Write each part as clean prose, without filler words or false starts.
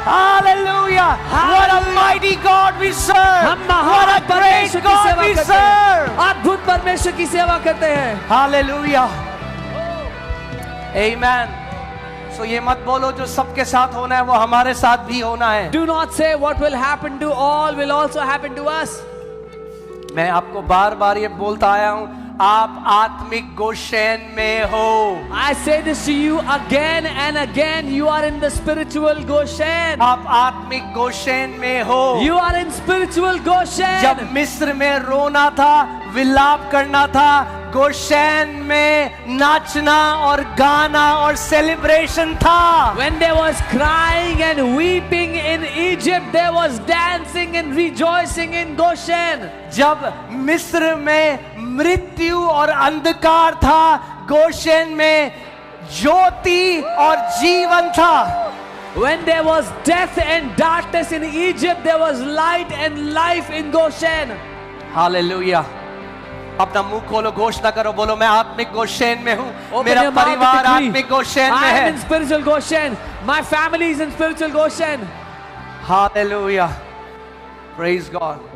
Hallelujah! What a mighty God we serve! हम What महान a great परमेश्वर की God सेवा we करते serve! हैं, अद्भुत परमेश्वर की सेवा करते हैं। Hallelujah! Amen. So ये मत बोलो जो सबके साथ होना है वो हमारे साथ भी होना है। Do not say what will happen to all will also happen to us. मैं आपको बार बार ये बोलता आया हूं, आप आत्मिक गोशेन में हो। I say this to you again and again. You are in the spiritual Goshen. आप आत्मिक गोशेन में हो। You are in spiritual Goshen. जब मिस्र में रोना था, विलाप करना था, गोशेन में नाचना और गाना और सेलिब्रेशन था। When there was crying and weeping in Egypt, there was dancing and rejoicing in Goshen. जब मिस्र में मृत्यु और अंधकार था, गोशेन में ज्योति और जीवन था। When there was death and darkness in Egypt, there was light and life in Goshen. Hallelujah. अपना मुंह खोलो, घोषणा करो, बोलो मैं आत्मिक गोशेन में हूँ, Open मेरा your mouth and परिवार decree, आत्मिक गोशेन में I am है। in spiritual Goshen. My family is in spiritual Goshen. Hallelujah, praise God.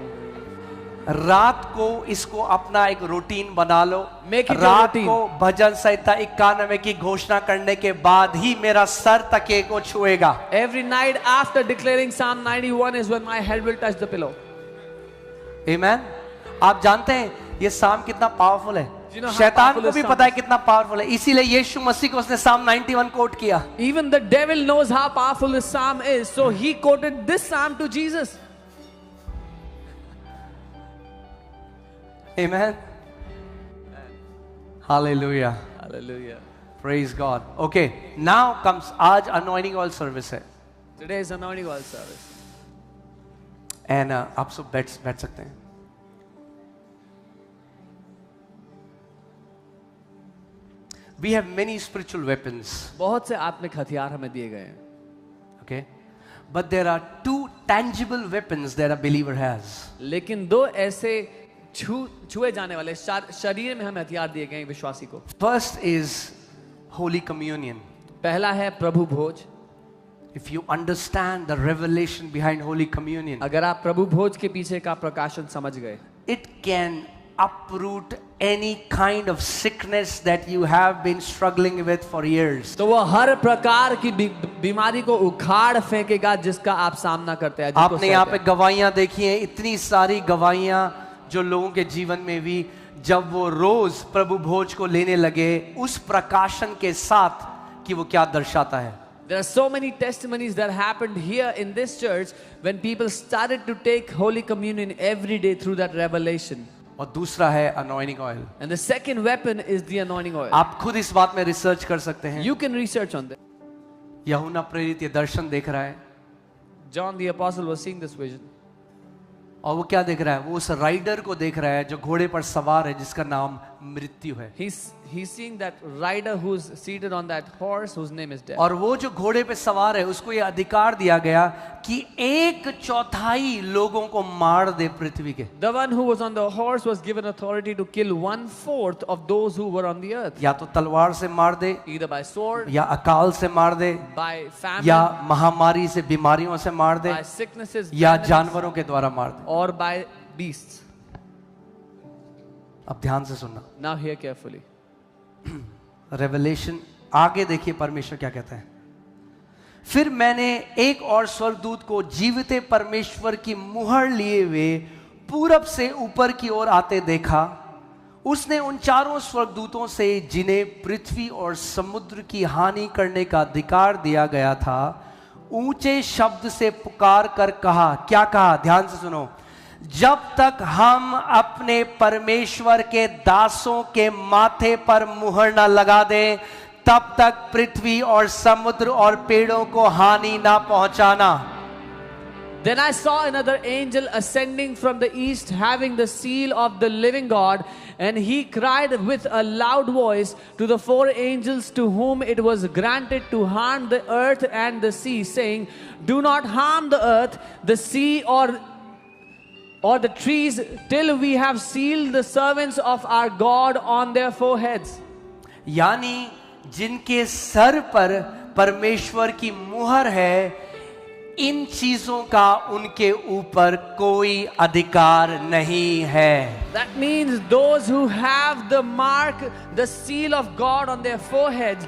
रात को इसको अपना एक रूटीन बना लो। Make it your रात routine. को भजन संहिता 91 की घोषणा करने के बाद ही मेरा सर तकिए को छुएगा। Every night after declaring Psalm 91 is when my head will touch the pillow. आमेन। आप जानते हैं ये साम कितना पावरफुल है। You know how शैतान powerful को is भी Psalm? पता है कितना पावरफुल है, इसीलिए यीशु मसीह को उसने साम 91 कोट किया। Even the devil knows how powerful this psalm is, so he quoted this psalm to Jesus. Amen. Hallelujah, Hallelujah. Praise God. Okay, now comes, आज अनॉइंटिंग ऑयल सर्विस है Today is anointing oil service. And आप सब बैठ सकते हैं। We have many spiritual weapons, बहुत से आत्मिक हथियार हमें दिए गए हैं, okay? But there are two tangible weapons that a believer has. लेकिन दो ऐसे छुए जाने वाले शरीर में हमें हथियार दिए गए हैं विश्वासी को। First is Holy Communion. पहला है प्रभु भोज। If you understand the revelation behind Holy Communion, अगर आप प्रभु भोज के पीछे का प्रकाशन समझ गए, it can uproot any kind of sickness that you have been struggling with for years. तो वो हर प्रकार की बीमारी को उखाड़ फेंकेगा जिसका आप सामना करते हैं। आपने यहाँ पे गवाहियां देखी हैं, इतनी सारी गवाहियां जो लोगों के जीवन में भी जब वो रोज प्रभु भोज को लेने लगे, उस प्रकाशन के साथ कि वो क्या दर्शाता है। There are so many testimonies that happened here in this church when people started to take Holy Communion every day through that revelation. और दूसरा है anointing oil. And the second weapon is the anointing oil. आप खुद इस बात में research कर सकते हैं। You can research on that. यूहन्ना प्रेरित ये दर्शन देख रहा है, John the apostle was seeing this vision. और वो क्या देख रहा है? वो उस राइडर को देख रहा है जो घोड़े पर सवार है, जिसका नाम मृत्यु है। He's seeing that rider who's seated on that horse whose name is death. और वो जो घोड़े पे सवार है उसको ये अधिकार दिया गया कि 1/4 लोगों को मार दे पृथ्वी के। The one who was on the horse was given authority to kill 1/4 of those who were on the earth. या तो तलवार से मार दे, Either by sword, या अकाल से मार दे, by famine, या महामारी से, बीमारियों से मार दे, by sicknesses, या famines, जानवरों के द्वारा मार दे। or by beasts. अब ध्यान से सुनना, Now hear carefully. रेवलेशन आगे देखिए परमेश्वर क्या कहता है। फिर मैंने एक और स्वर्गदूत को जीविते परमेश्वर की मुहर लिए हुए पूरब से ऊपर की ओर आते देखा। उसने उन चारों स्वर्गदूतों से, जिन्हें पृथ्वी और समुद्र की हानि करने का अधिकार दिया गया था, ऊंचे शब्द से पुकार कर कहा। क्या कहा? ध्यान से सुनो। जब तक हम अपने परमेश्वर के दासों के माथे पर मुहर न लगा दें, तब तक पृथ्वी और समुद्र और पेड़ों को हानि ना पहुंचाना। Then I saw another angel ascending from the east, having the seal of the living God, and he cried with a loud voice to the 4 angels to whom it was granted to harm the earth and the sea, saying, do not harm the earth, the sea, or the trees, till we have sealed the servants of our God on their foreheads. यानी जिनके sir पर परमेश्वर की मुहर है, इन चीजों का उनके ऊपर कोई अधिकार नहीं है। That means those who have the mark, the seal of God on their foreheads,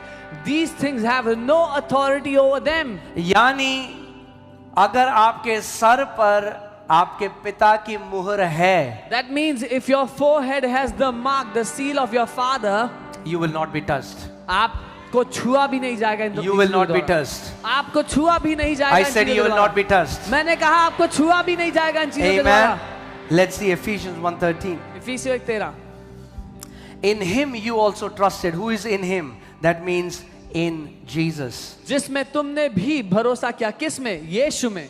these things have no authority over them. यानी अगर आपके सर पर आपके पिता की मुहर है, That means if your forehead has the mark, the seal of your father, you will not be touched. आपको छुआ भी नहीं जाएगा इन You will चीजों not be द्वारा। touched. आपको छुआ भी नहीं जाएगा I इन said चीजों you will द्वारा। not be touched. मैंने कहा आपको छुआ भी नहीं जाएगा इन चीजों के द्वारा। Amen. Let's see Ephesians 1:13. इफिसियों 1:13। In him you also trusted. Who is in him? That means in Jesus. जिसमें तुमने भी भरोसा किया, किस में? यीशु में।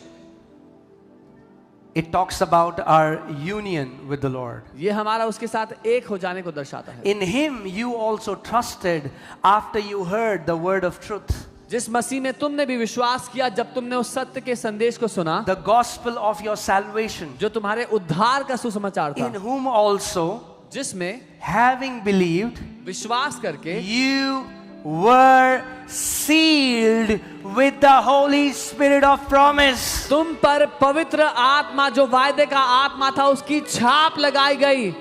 It talks about our union with the Lord. ये हमारा उसके साथ एक हो जाने को दर्शाता है। In him you also trusted after you heard the word of truth, जिस मसीह में तुमने भी विश्वास किया जब तुमने उस सत्य के संदेश को सुना, the gospel of your salvation, जो तुम्हारे उद्धार का सुसमाचार in था, whom also, जिसमें having believed, विश्वास करके you were sealed with the Holy Spirit of promise. तुम पर पवित्र आत्मा, जो वायदे का आत्मा था, उसकी छाप लगाई गई।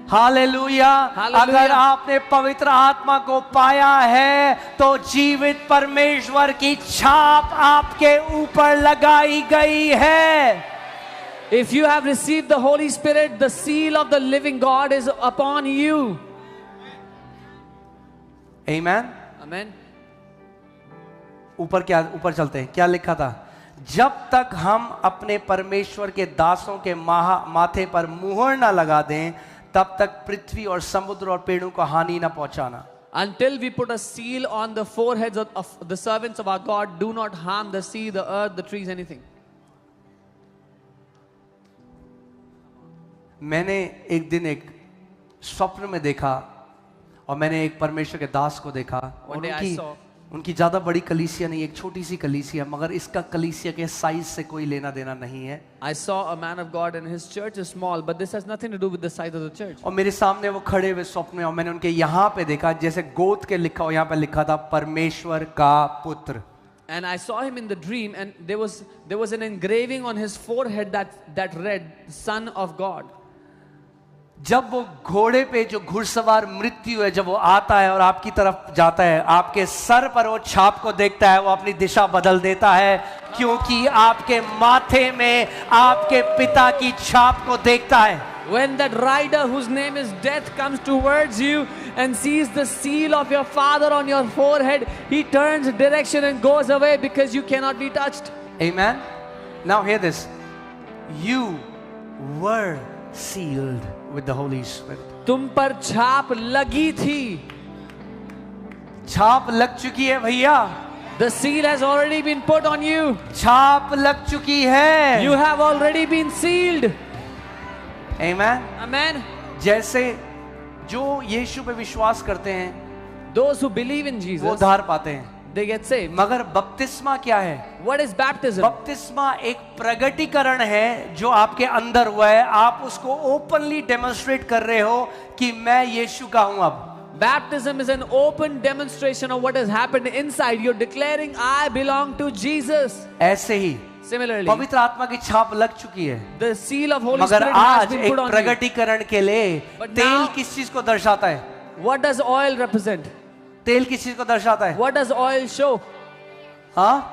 हालेलुया। हालेलुया। अगर आपने पवित्र आत्मा को पाया है तो जीवित परमेश्वर की छाप आपके ऊपर लगाई गई है। If you have received the Holy Spirit, the seal of the living God is upon you. Amen. Amen. ऊपर चलते हैं, क्या लिखा था? जब तक हम अपने परमेश्वर के दासों के माथे पर मुहर ना लगा दें, तब तक पृथ्वी और समुद्र और पेड़ों को हानि ना पहुंचाना। Until we put a seal on the foreheads of the servants of our God, do not harm the sea, the earth, the trees, anything. मैंने एक दिन एक स्वप्न में देखा और मैंने एक परमेश्वर के दास को देखा और One day I saw- उनकी ज्यादा बड़ी कलीसिया नहीं, एक छोटी सी कलीसिया, मगर इसका कलीसिया के साइज से कोई लेना देना नहीं है। I saw a man of God and his church is small, but this has nothing to do with the size of the church. और मेरे सामने वो खड़े हुए स्वप्न में, और मैंने उनके यहाँ पे देखा, जैसे गोद के लिखा हो, यहाँ पे लिखा था परमेश्वर का पुत्र। And I saw him in the dream, and there was an engraving on his forehead that read, Son of God. जब वो घोड़े पे जो घुड़सवार मृत्यु है, जब वो आता है और आपकी तरफ जाता है, आपके सर पर वो छाप को देखता है, वो अपनी दिशा बदल देता है, क्योंकि आपके माथे में आपके पिता की छाप को देखता है। When that rider whose name is death comes towards you and sees the seal of your father on your forehead, he turns direction and goes away because you cannot be touched. Amen. Now hear this. You were sealed with the Holy Spirit. तुम पर छाप लगी थी। छाप लग चुकी है भैया। The seal has already been put on you. छाप लग चुकी है। You have already been sealed. Amen. Amen. जैसे जो यीशु पे विश्वास करते हैं, Those who believe in वो Jesus, उद्धार पाते हैं, they get saved. मगर बपतिस्मा क्या है? What is baptism? बपतिस्मा एक प्रगटीकरण है जो आपके अंदर हुआ है। आप उसको ओपनली डेमोन्स्ट्रेट कर रहे हो कि मैं यीशु का हूं। अब Baptism is an open demonstration of what has happened inside. You're declaring, I belong to Jesus. ऐसे ही Similarly, पवित्र आत्मा की छाप लग चुकी है, the seal of Holy मगर Spirit has आज been एक put on you. प्रगटीकरण के लिए But तेल now- किस चीज को दर्शाता है? What does oil represent? तेल किस चीज को दर्शाता है? What does oil show? हाँ,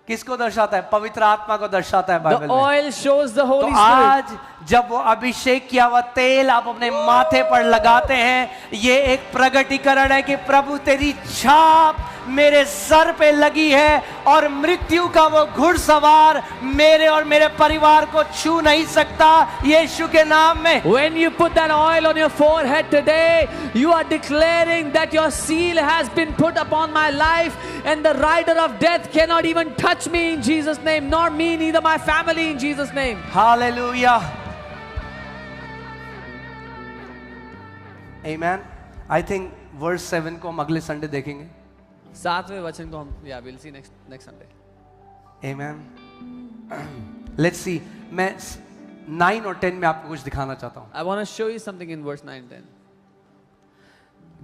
किसको दर्शाता है? पवित्र आत्मा को दर्शाता है The बाइबल में। oil shows the तो Holy Spirit. आज जब वो अभिषेक किया हुआ तेल आप अपने माथे पर लगाते हैं, ये एक प्रगटीकरण है कि प्रभु तेरी छाप मेरे सर पे लगी है और मृत्यु का वो घुड़सवार मेरे और मेरे परिवार को छू नहीं सकता, यीशु के नाम में। When you put that oil on your forehead today, you are declaring that your seal has been put upon my life, and the rider of death cannot even touch me in Jesus' name, nor me, neither my family in Jesus' name. Hallelujah, amen. I think verse 7 को हम अगले Sunday देखेंगे। 7वें वचन को हम we'll see next Sunday. Amen. Let's see, मैं 9 और 10 में आपको कुछ दिखाना चाहता हूं। I want to show you something in verse 9 and 10.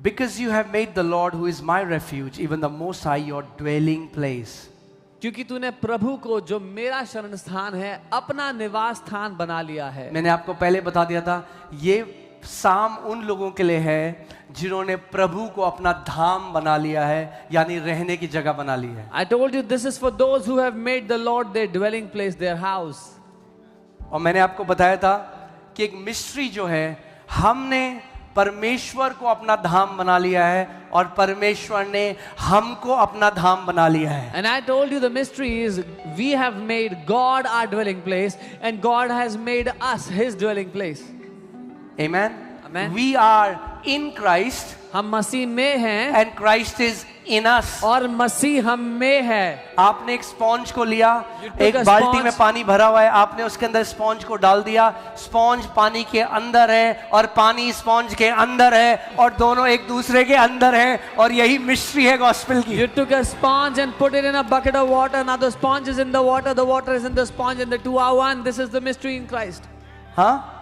Because you have made the Lord, who is my refuge, even the Most High, your dwelling place. क्योंकि तूने प्रभु को जो मेरा शरण स्थान है अपना निवास स्थान बना लिया है। मैंने आपको पहले बता दिया था, ये साम उन लोगों के लिए है जिन्होंने प्रभु को अपना धाम बना लिया है, यानी रहने की जगह बना ली है। I told you this is for those who have made the Lord their dwelling place, their house. और मैंने आपको बताया था कि एक मिस्ट्री जो है, हमने परमेश्वर को अपना धाम बना लिया है और परमेश्वर ने हमको अपना धाम बना लिया है। And I told you the mystery is we have made God our dwelling place and God has made us his dwelling place. Amen. Amen. We are in Christ हम मसीह में हैं and Christ is in us. और मसीह हम में है। आपने एक sponge को लिया, You took एक a बाल्टी sponge. में पानी भरा हुआ है, आपने उसके अंदर स्पॉन्ज को डाल दिया, स्पॉन्ज पानी के अंदर है और पानी स्पॉन्ज के अंदर है और दोनों एक दूसरे के अंदर है, और यही मिस्ट्री है गॉस्पेल की। You took a sponge and put it in a bucket of water. Now the sponge is in the water is in the sponge, and the two are one. This is the mystery in Christ. हाँ,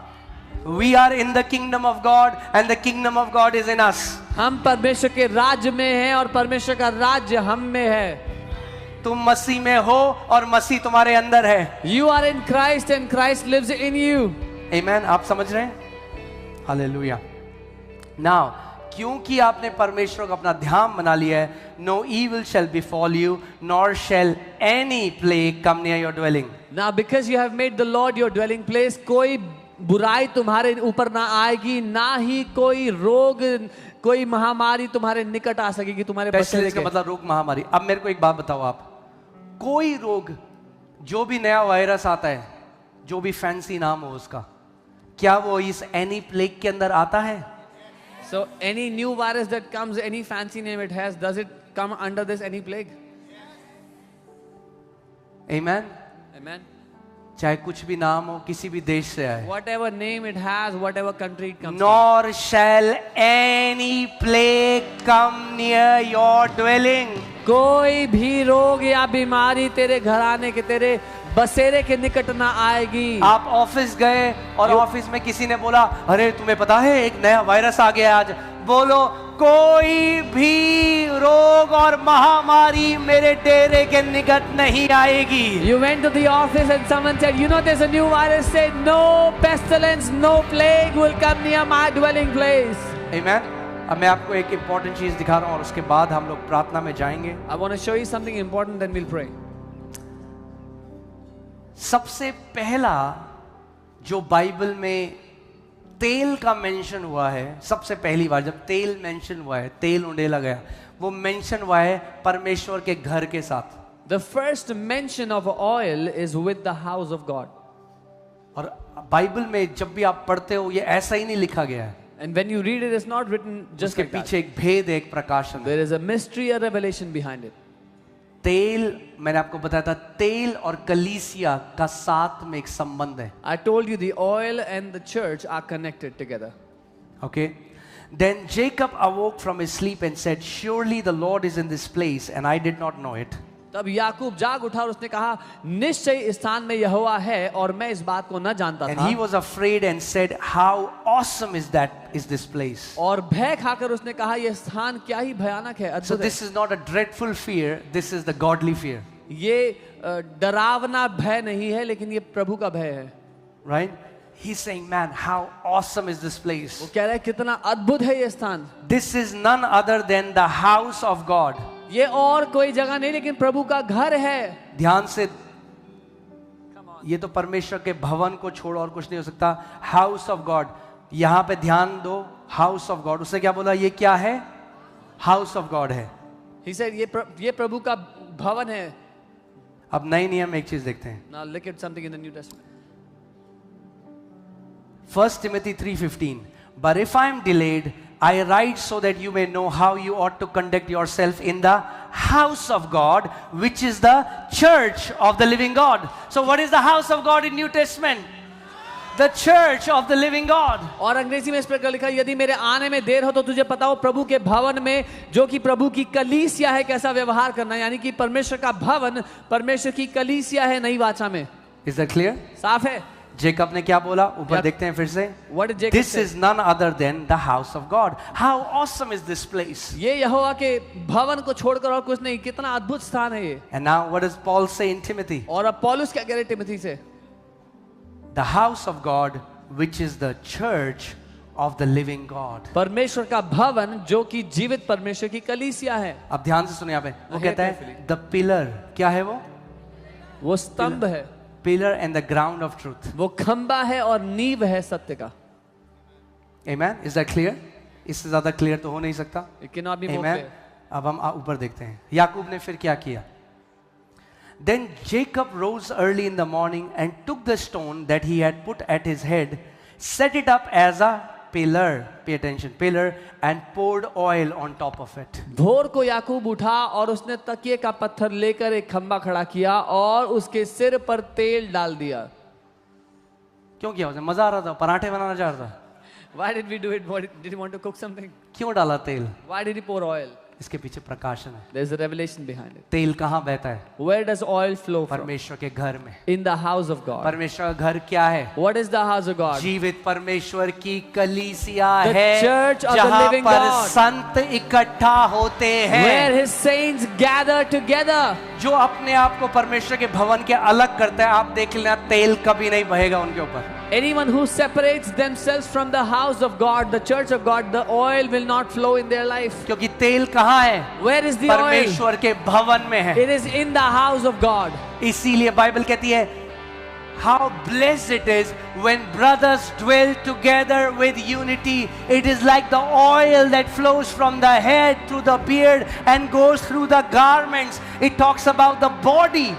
we are in the kingdom of God and the kingdom of God is in us. हम परमेश्वर के राज्य में हैं और परमेश्वर का राज्य हम में है। तुम मसीह में हो और मसीह तुम्हारे अंदर है। You are in Christ and Christ lives in you. Amen. आप समझ रहे हैं? हालेलुया। Now, क्योंकि आपने परमेश्वर को अपना ध्यान बना लिया है, no evil shall befall you, nor shall any plague come near your dwelling. Now because you have made the Lord your dwelling place, कोई बुराई तुम्हारे ऊपर ना आएगी, ना ही कोई रोग, कोई महामारी तुम्हारे निकट आ सकेगी तुम्हारे बचने इसका के। मतलब रोग महामारी। अब मेरे को एक बात बताओ, आप कोई रोग, जो भी नया वायरस आता है, जो भी फैंसी नाम हो उसका, क्या वो इस एनी प्लेग के अंदर आता है? So any new virus that comes, any fancy name it has, does it come under this any plague? Amen. Amen. चाहे कुछ भी नाम हो, किसी भी देश से आए। Whatever name it has, whatever country it comes Nor shall any plague come near your dwelling. from. कोई भी रोग या बीमारी तेरे घराने के, तेरे बसेरे के निकट ना आएगी। आप ऑफिस गए और ऑफिस में किसी ने बोला, अरे तुम्हें पता है एक नया वायरस आ गया आज, बोलो कोई भी रोग और महामारी मेरे डेरे के निकट नहीं आएगी। You went to the office and someone said, you know there's a new virus. Say, no pestilence, no plague will come near my dwelling place. Amen. अब मैं आपको एक इंपॉर्टेंट चीज दिखा रहा हूं और उसके बाद हम लोग प्रार्थना में जाएंगे। I want to show you something important, then we'll pray. सबसे पहला जो बाइबल में तेल का मेंशन हुआ है, सबसे पहली बार जब तेल मेंशन हुआ है, तेल उंडेला गया, वो मेंशन हुआ है परमेश्वर के घर के साथ। The first mention of oil is with the house of God. और बाइबल में जब भी आप पढ़ते हो, ये ऐसा ही नहीं लिखा गया है। And when you read it, it's not written just उसके like that. पीछे एक भेद है, एक प्रकाशन है। There is a mystery, a revelation behind it. तेल, मैंने आपको बताया था, तेल और कलीसिया का साथ में एक संबंध है। I told you the oil and the church are connected together. Okay. Then Jacob awoke from his sleep and said, surely the Lord is in this place and I did not know it. तब याकूब जाग उठा और उसने कहा, निश्चय इस स्थान में यहोवा है और मैं इस बात को न जानता And था। he was afraid and said, how awesome is this place. और भय खाकर उसने कहा, यह स्थान क्या ही भयानक है, So अद्भुत है। this is not a dreadful fear, this is the godly fear. ये डरावना भय नहीं है, लेकिन ये प्रभु का भय है। Right? He's saying, man, how awesome is this वो place. कह रहा है कितना अद्भुत है ये स्थान। This is none other than the house of God. ये और कोई जगह नहीं, लेकिन प्रभु का घर है। ध्यान से, ये तो परमेश्वर के भवन को छोड़ और कुछ नहीं हो सकता। हाउस ऑफ गॉड, यहां पे ध्यान दो, हाउस ऑफ गॉड। उसने क्या बोला? ये क्या है? हाउस ऑफ गॉड है। He said, ये प्रभु का भवन है। अब नए नियम एक चीज देखते हैं। Now look at something in the New Testament. 1 Timothy 3:15. But if I am delayed, I write so that you may know how you ought to conduct yourself in the house of God, which is the church of the living God. So what is the house of God in New Testament? The church of the living God. और अंग्रेजी में इस प्रकार लिखा, यदि मेरे आने में देर हो तो तुझे पता हो प्रभु के भवन में, जो कि प्रभु की कलीसिया है, कैसा व्यवहार करना है। यानी कि परमेश्वर का भवन परमेश्वर की कलीसिया है नई वाचा में। Is that clear? साफ है? जेकब ने क्या बोला? ऊपर क्या- देखते हैं फिर से. What did Jacob This say? is none other than the house of God. How awesome is this place? ये यहोवा के भवन को छोड़कर और कुछ नहीं, कितना अद्भुत स्थान है ये. And now what does Paul say in Timothy? और अब पौलुस क्या कह रहे तिमोथी से? The house of God, which is the church of the living God. परमेश्वर का भवन जो कि जीवित परमेश्वर की कलीसिया है. अब ध्यान से सुनिए यहाँ पे, वो Hear कहता है carefully. the pillar, क्या है वो स्तंभ है, pillar and the ground of truth. वो खंबा है और नींव है सत्य का. Amen? Is that clear? इससे ज्यादा क्लियर तो हो नहीं सकता. It cannot be more Amen? clear. अब हम ऊपर देखते हैं याकूब ने फिर क्या किया. Then Jacob rose early in the morning and took the stone that he had put at his head, set it up as a pillar, pay attention, pillar, and poured oil on top of it. भोर को याकूब उठा और उसने तकिए का पत्थर लेकर एक खंबा खड़ा किया और उसके सिर पर तेल डाल दिया. क्यों किया? उसे मजा आ रहा था, पराठे बनाना चाह रहा था. Why did we do it? Did he want to cook something? क्यों डाला तेल? Why did he pour oil? इसके पीछे प्रकाशन है. There's a revelation behind it. तेल कहाँ बहता है? Where does oil flow from? परमेश्वर के घर में. In the house of God. परमेश्वर का घर क्या है? What is the house of God? जीवित परमेश्वर की कलीसिया The है, church of the जहाँ living पर God. संत इकट्ठा होते हैं, Where his saints gather together. जो अपने आप को परमेश्वर के भवन के अलग करते हैं. आप देख लेना, तेल कभी नहीं बहेगा उनके ऊपर. Anyone who separates themselves from the house of God, the church of God, the oil will not flow in their life. क्योंकि तेल कहाँ है? Where is the oil? परमेश्वर के भवन में है. It is in the house of God. इसीलिए बाइबल कहती है, how blessed it is when brothers dwell together with unity. It is like the oil that flows from the head through the beard and goes through the garments. It talks about the body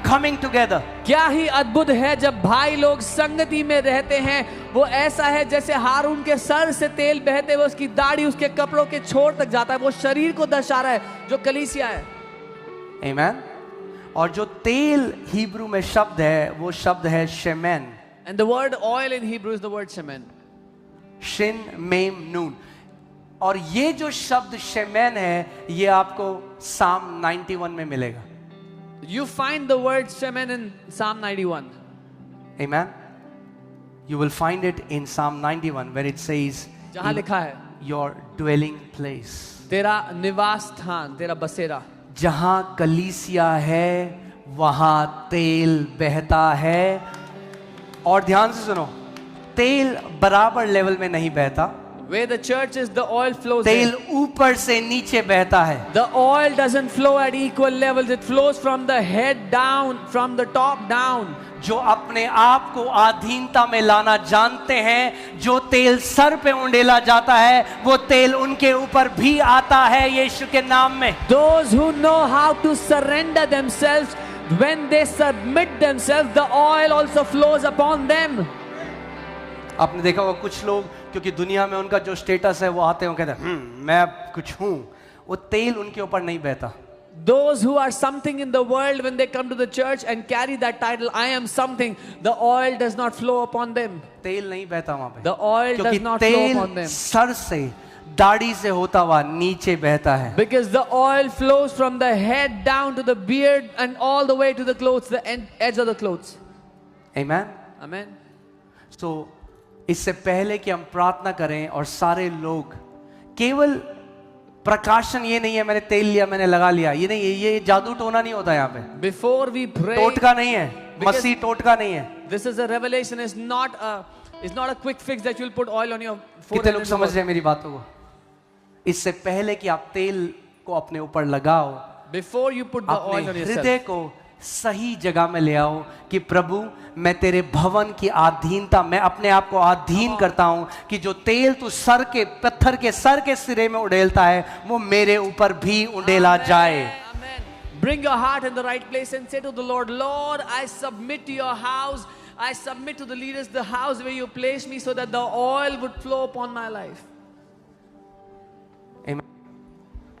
coming together. क्या ही अद्भुत है जब भाई लोग संगति में रहते हैं. वो ऐसा है जैसे हारून के सर से तेल बहते हुए उसकी दाढ़ी उसके कपड़ों के छोर तक जाता है. वो शरीर को दर्शा रहा है जो कलीसिया है. Amen. और जो तेल हिब्रू में शब्द है, वो शब्द है शेमेन. And the word oil in Hebrew is the word shemen. शिन मेम नून. और ये जो शब्द शेमेन है, ये आपको साम 91 में मिलेगा. You find the word shemen in Psalm 91. Amen. You will find it in Psalm 91 where it says, जहां लिखा है your dwelling place. तेरा निवास स्थान, तेरा बसेरा. जहां कलीसिया है, वहां तेल बहता है. और ध्यान से सुनो, तेल बराबर लेवल में नहीं बहता. Where the church is, the oil flows तेल in. ऊपर से नीचे बहता है. The oil doesn't flow at equal levels. It flows from the head down, from the top down. जो अपने आप को अधीनता में लाना जानते हैं, जो तेल सर पे उंडेला जाता है, वो तेल उनके ऊपर भी आता है यीशु के नाम में. Those who know how to surrender themselves, when they submit themselves, the oil also flows upon them. आपने देखा होगा कुछ लोग, क्योंकि दुनिया में उनका जो स्टेटस है, वो आते हैं कहते हैं मैं कुछ हूं. वो तेल उनके ऊपर नहीं बहता. Those who are something in the world, when they come to the church and carry that title, I am something, the oil does not flow upon them. तेल नहीं बहता वहां पे. The oil क्योंकि does not flow तेल upon them. Sir से, दाढ़ी से होता हुआ नीचे बहता है. Because the oil flows from the head down to the beard and all the way to the clothes, the edge of the clothes. Amen. Amen. So इससे पहले कि हम प्रार्थना करें और सारे लोग, केवल प्रकाशन ये नहीं है मैंने तेल लिया मैंने लगा लिया, ये नहीं, ये जादू टोना नहीं होता यहाँ पे. Before we pray, टोटका नहीं है, Because- मसीह टोटका नहीं है. this is a revelation. It's not a quick fix that you'll put oil on your कितने forehead. लोग and समझ go. रहे हैं मेरी बातों को? इससे पहले कि आप तेल को अपने ऊपर लगाओ, Before you put the अपने oil on yourself, हृदय को सही जगह में ले आओ कि प्रभु मैं तेरे भवन की अधीनता, मैं अपने आप को अधीन करता हूं कि जो तेल तू सर के पत्थर के सर के सिरे में उड़ेलता है, वो मेरे ऊपर भी उड़ेला जाए. Amen. Bring your heart in the right place and say to the Lord, Lord, I submit to your house. I submit to the leaders, the house where you place me, so that the oil would flow upon my life.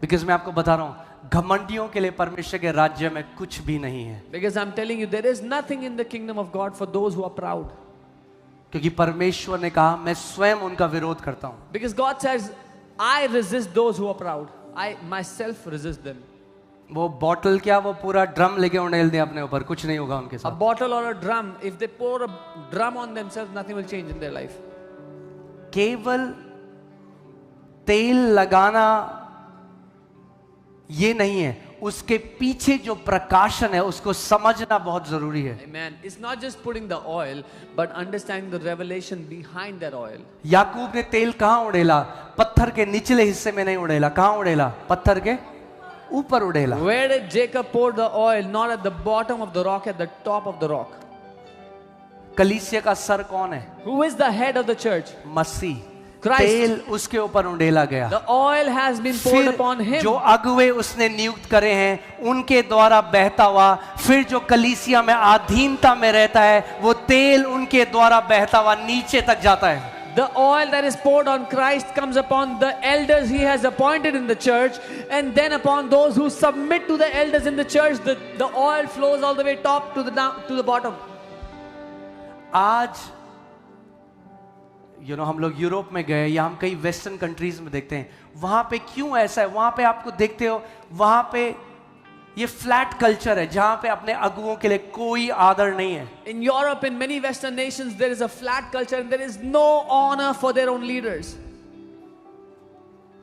Because मैं आपको बता रहा हूं, घमंडियों के लिए परमेश्वर के राज्य में कुछ भी नहीं है. Because I'm telling you, there is nothing in the kingdom of God for those who are proud. क्योंकि परमेश्वर ने कहा मैं स्वयं उनका विरोध करता हूं. Because God says, I resist those who are proud. I myself resist them. वो बॉटल क्या, वो पूरा ड्रम लेके उड़ेल दें अपने ऊपर, कुछ नहीं होगा उनके A साथ। bottle or a drum, if they pour a drum on themselves, nothing will change in their life. केवल तेल लगाना ये नहीं है, उसके पीछे जो प्रकाशन है उसको समझना बहुत जरूरी है। Amen. It's not just putting the oil, but understanding the revelation behind that oil. याकूब ने तेल कहां उड़ेला? पत्थर के निचले हिस्से में नहीं उड़ेला। कहां उड़ेला? पत्थर के ऊपर उड़ेला। Where did Jacob pour the oil? Not at the bottom of the rock, at the top of the rock. कलीसिया का सर कौन है? Who is the head of the church? Masih. Christ. तेल उसके ऊपर उड़ेला गया। The oil has been poured upon फिर him. जो अगुवे उसने नियुक्त करे हैं उनके द्वारा बहता हुआ, फिर जो कलीसिया में अधीनता में रहता है वो तेल उनके द्वारा बहता हुआ नीचे तक जाता है। The oil that is poured on Christ comes upon the elders he has appointed in the church, and then upon those who submit to the elders in the church, the oil flows all the way top to the bottom. आज हम लोग Europe में गए या हम कई western countries में देखते हैं, वहां पे क्यों ऐसा है? वहां पे आपको देखते हो, वहां पे ये फ्लैट कल्चर है जहां पे अपने अगुओं के लिए कोई आदर नहीं है। In Europe, in many Western nations, there is a flat culture and there is no honor for their own leaders.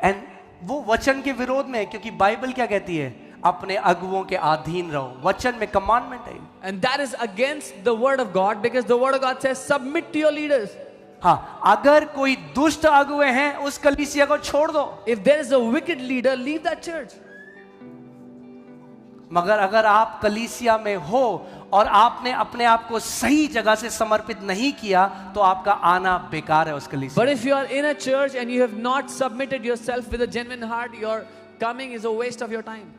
And वो वचन के विरोध में है, क्योंकि बाइबल क्या कहती है? अपने अगुओं के अधीन रहो। वचन में कमांडमेंट है। And that is against the word of God, because the word of God says, submit to your leaders. हाँ, अगर कोई दुष्ट अगुए हैं उस कलीसिया को छोड़ दो। If there is a wicked leader, leave that church. मगर अगर आप कलीसिया में हो और आपने अपने आप को सही जगह से समर्पित नहीं किया तो आपका आना बेकार है उस कलीसिया। But if you are in a church and you have not submitted yourself with a genuine heart, your coming is a waste of your time.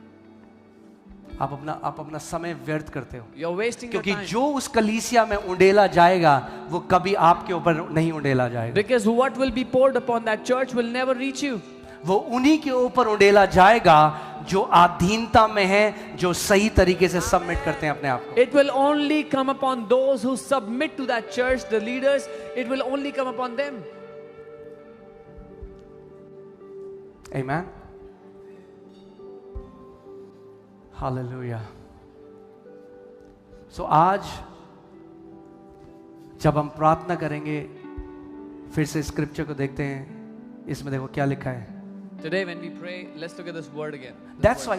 आप अपना समय व्यर्थ करते हो, You're wasting your क्योंकि time. जो उस कलीसिया में उंडेला जाएगा वो कभी आपके ऊपर नहीं उंडेला जाएगा। Because what will be poured upon that church will never reach you. वो उन्हीं के ऊपर उंडेला जाएगा जो अधीनता में है, जो सही तरीके से सबमिट करते हैं अपने आप को। It will only come upon those who submit to that church, the leaders. It will only come upon them. Amen. Hallelujah. So आज जब हम प्रार्थना करेंगे, फिर से स्क्रिप्चर को देखते हैं, इसमें देखो क्या लिखा है। Today when we pray, let's look at this word again. That's why,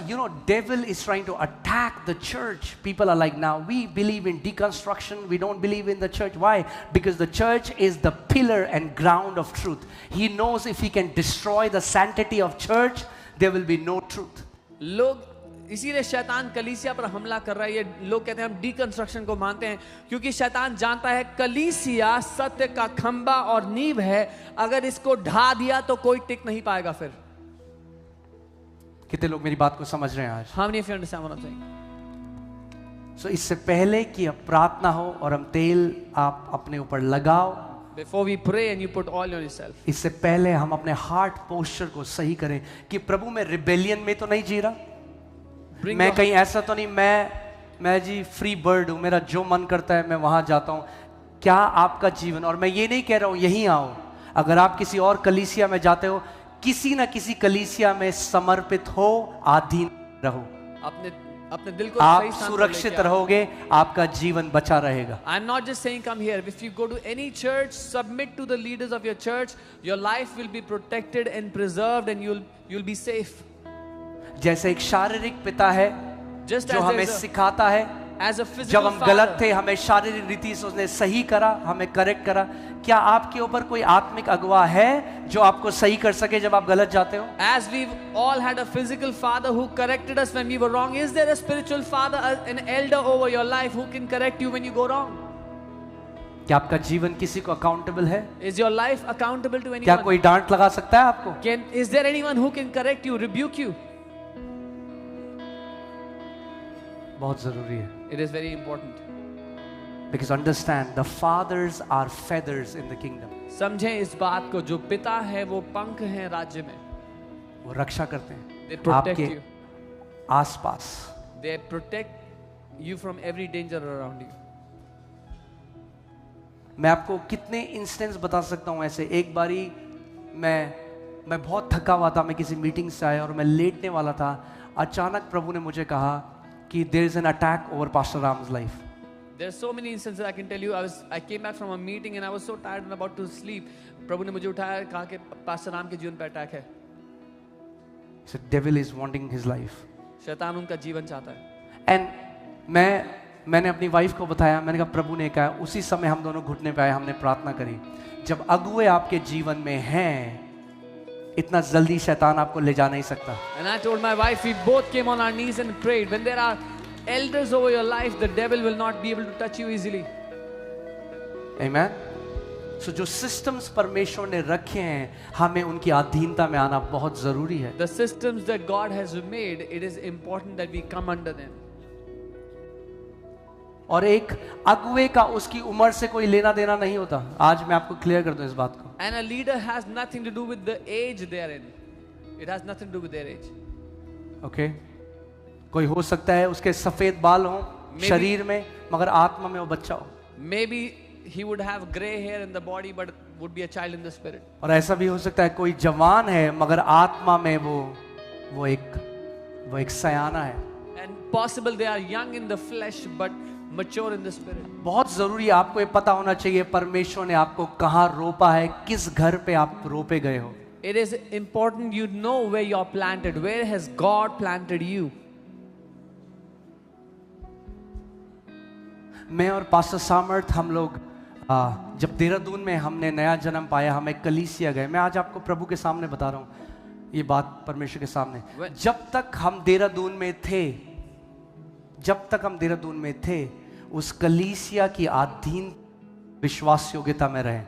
devil is trying to attack the church. People are like, now we believe in deconstruction, we don't believe in the church. Why? Because the church is the pillar and ground of truth. He knows if he can destroy the sanctity of church, there will be no truth. लोग इसीलिए शैतान कलीसिया पर हमला कर रहा है। ये लोग कहते हैं हम डीकंस्ट्रक्शन को मानते हैं, क्योंकि शैतान जानता है कलीसिया सत्य का खंबा और नींव है। अगर इसको ढा दिया तो कोई टिक नहीं पाएगा फिर। कितने लोग मेरी बात को समझ रहे हैं आज? How many of you understand what I'm saying? So इससे पहले कि अब प्रार्थना हो और हम तेल आप अपने ऊपर लगाओ, Before we pray and you put oil on yourself, इससे पहले हम अपने हार्ट पोस्चर को सही करें कि प्रभु मैं रिबेलियन में तो नहीं जी रहा, bring मैं your- कहीं ऐसा तो नहीं, मैं जी फ्री बर्ड हूं, मेरा जो मन करता है मैं वहां जाता हूं। क्या आपका जीवन, और मैं ये नहीं कह रहा हूं यहीं आओ, अगर आप किसी और कलीसिया में जाते हो, किसी ना किसी कलीसिया में समर्पित हो, अधीन रहो, अपने दिल को आप सही स्थान पर सुरक्षित लेके आओ। रहोगे, आपका जीवन बचा रहेगा। I'm not just saying come here. If you go to any church, submit to the leaders of your church, your life will be protected and preserved, and you'll be safe. जैसे एक शारीरिक पिता है Just जो as हमें there's a- सिखाता है, As a जब physical हम गलत father, थे हमें शारीरिक रीति से उसने सही करा, हमें करेक्ट करा। क्या आपके ऊपर कोई आत्मिक अगुवा है जो आपको सही कर सके जब आप गलत जाते हो? as we've all had a physical father who corrected us when we were wrong, is there a spiritual father, an elder over your life who can correct you when you go wrong? क्या आपका जीवन किसी को accountable है? Is your life accountable to क्या anyone? कोई डांट लगा सकता है आपको? Is there anyone who can correct you, rebuke you? बहुत जरूरी है, It is very important. because understand the fathers are feathers in the kingdom. समझें इस बात को, जो पिता है वो पंख हैं राज्य में। वो रक्षा करते They हैं protect आपके you. आसपास। They protect you from every danger around you. मैं आपको कितने इंस्टेंस बता सकता हूं ऐसे। एक बारी मैं बहुत थका हुआ था, मैं किसी मीटिंग से आया और मैं लेटने वाला था, अचानक प्रभु ने मुझे कहा कि there is an attack over pastor Ram's life. There are so many instances I can tell you. I came back from a meeting and I was so tired and about to sleep. प्रभु ने मुझे उठाया, कहा कि pastor Ram के जीवन पर attack है. He said, devil is wanting his life. शैतान उनका जीवन चाहता है. And मैंने अपनी वाइफ को बताया, मैंने कहा प्रभु ने कहा. उसी समय हम दोनों घुटने पे आए, हमने प्रार्थना करी. जब अगुए आपके जीवन में हैं, इतना जल्दी शैतान आपको ले जा नहीं सकता. And I told my wife, we both came on our knees and prayed. When there are elders over your life, the devil will not be able to touch you easily. Amen. So जो systems परमेश्वर ने रखे हैं, हमें उनकी अधीनता में आना बहुत जरूरी है. The systems that God has made, it is important that we come under them. और एक अगुए का उसकी उम्र से कोई लेना देना नहीं होता. आज मैं आपको क्लियर कर दूं इस बात को. And a leader has nothing to do with the age they are in. It has nothing to do with their age. Okay? कोई हो सकता है उसके सफेद बाल हो शरीर में, मगर आत्मा में वो बच्चा हो. Maybe he would have gray hair in the body but would be a child in the spirit. और ऐसा भी हो सकता है कोई जवान है मगर आत्मा में वो एक सयाना है. And possible they are young in the flesh but mature in the spirit. बहुत जरूरी है, आपको ये पता होना चाहिए परमेश्वर ने आपको कहाँ रोपा है, किस घर पे आप रोपे गए हो. It is important you know where you are planted. Where has God planted you? मैं और पास्टर सामर्थ हम लोग जब देहरादून में हमने नया जन्म पाया, हम एक कलीसिया गए. मैं आज आपको प्रभु के सामने बता रहा हूँ ये बात, परमेश्वर के सामने. जब तक हम देहरादून में थे उस कलीसिया की अधीन विश्वास योग्यता में रहे.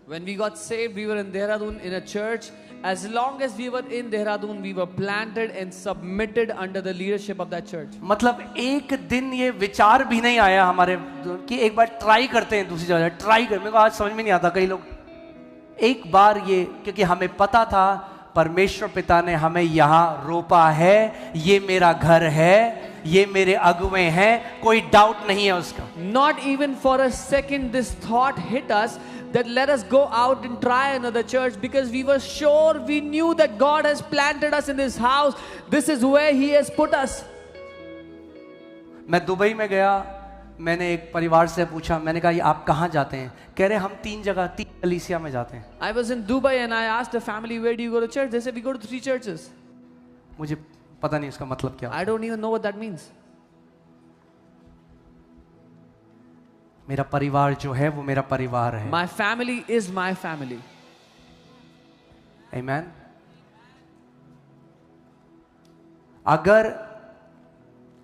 When we got saved, we were in Dehradun in a church. As long as we were in Dehradun, we were planted and submitted under the leadership of that church. मतलब एक दिन ये विचार भी नहीं आया हमारे कि एक बार ट्राई करते हैं दूसरी जगह. ट्राई कर, मेरे को आज समझ में नहीं आता. कई लोग एक बार ये, क्योंकि हमें पता था परमेश्वर पिता ने हमें यहाँ रोपा है, ये मेरा घर है, ये मेरे अगुए हैं, कोई डाउट नहीं है उसका. Not even for a second this thought hit us that let us go out and try another church, because we were sure, we knew that God has planted us in this house. This is where He has put us. मैं Dubai में गया, मैंने एक परिवार से पूछा, मैंने कहा ये आप कहाँ जाते हैं? कह रहे हम 3 कलीसिया में जाते हैं. I was in Dubai and I asked the family, where do you go to church? They said we go to 3 churches. मुझे पता नहीं उसका मतलब क्या. I don't even know what that means. मेरा परिवार जो है वो मेरा परिवार है. My family is my family. Amen. अगर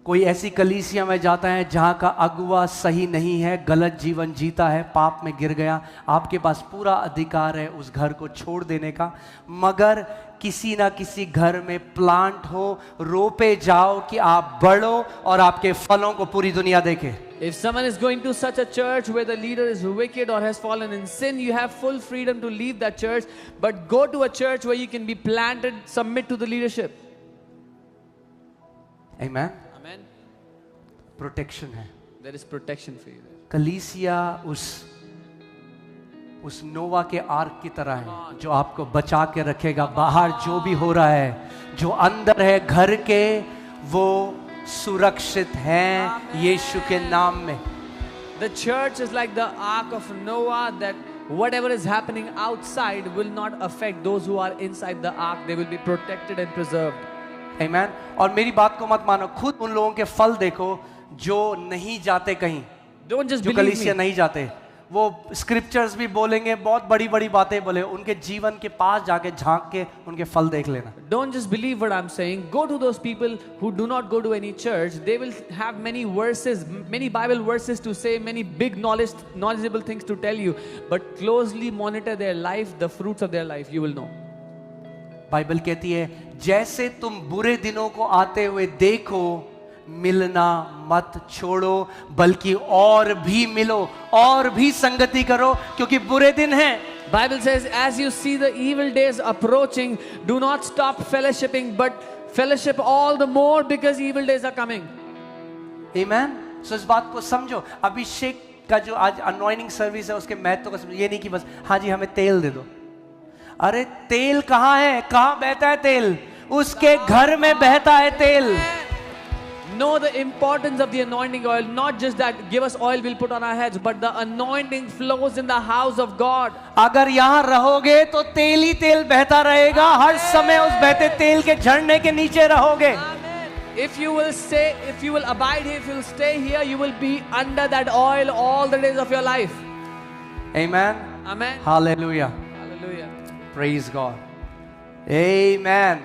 कोई ऐसी कलीसिया में जाता है जहां का अगुआ सही नहीं है, गलत जीवन जीता है, पाप में गिर गया, आपके पास पूरा अधिकार है उस घर को छोड़ देने का. मगर किसी ना किसी घर में प्लांट हो, रोपे जाओ कि आप बढ़ो और आपके फलों को पूरी दुनिया देखे. If someone is going to such a church where the leader is wicked or has fallen in sin, you have full freedom to leave that church, but go to a church where you can be planted, submit to the leadership. Amen. Amen. Protection है. There is protection for you there. कलीसिया उस नोवा के arc की तरह है जो आपको बचा के रखेगा. बाहर जो भी हो रहा है, जो अंदर है घर के, वो सुरक्षित हैं यीशु के नाम में. The church is like the ark of Noah, that whatever is happening outside will not affect those who are inside the ark. They will be protected and preserved. Amen. और मेरी बात को मत मानो, खुद उन लोगों के फल देखो जो नहीं जाते कहीं, Don't just जो believe कलीसिया me. नहीं जाते. वो स्क्रिप्चर्स भी बोलेंगे, बहुत बड़ी बड़ी बातें बोले, उनके जीवन के पास जाके झांक के उनके फल देख लेना. Don't just believe what I'm saying. Go to those people who do not go to any church. They will have many verses, many Bible verses to say, many big knowledgeable things to tell you. But closely monitor their life, the fruits of their life. You will know. Bible कहती है जैसे तुम बुरे दिनों को आते हुए देखो, मिलना मत छोड़ो, बल्कि और भी मिलो, और भी संगति करो, क्योंकि बुरे दिन हैं. Bible says, as you see the evil days approaching, do not stop fellowshipping, but fellowship all the more because evil days are coming. Amen. So इस बात को समझो. अभिषेक का जो आज अनॉइंटिंग सर्विस है उसके महत्व को समझो. ये नहीं कि बस हाँ जी हमें तेल दे दो. अरे तेल कहाँ है, कहाँ बहता है तेल? उसके घर में बहता है तेल। Know the importance of the anointing oil. Not just that, give us oil, we'll put on our heads, but the anointing flows in the house of God. अगर यहाँ रहोगे तो तेल ही तेल बहता रहेगा, हर समय उस बहते तेल के झरने के नीचे रहोगे। If you will stay, if you will abide here, if you will stay here, you will be under that oil all the days of your life. Amen. Amen. Hallelujah. Hallelujah. Praise God. Amen.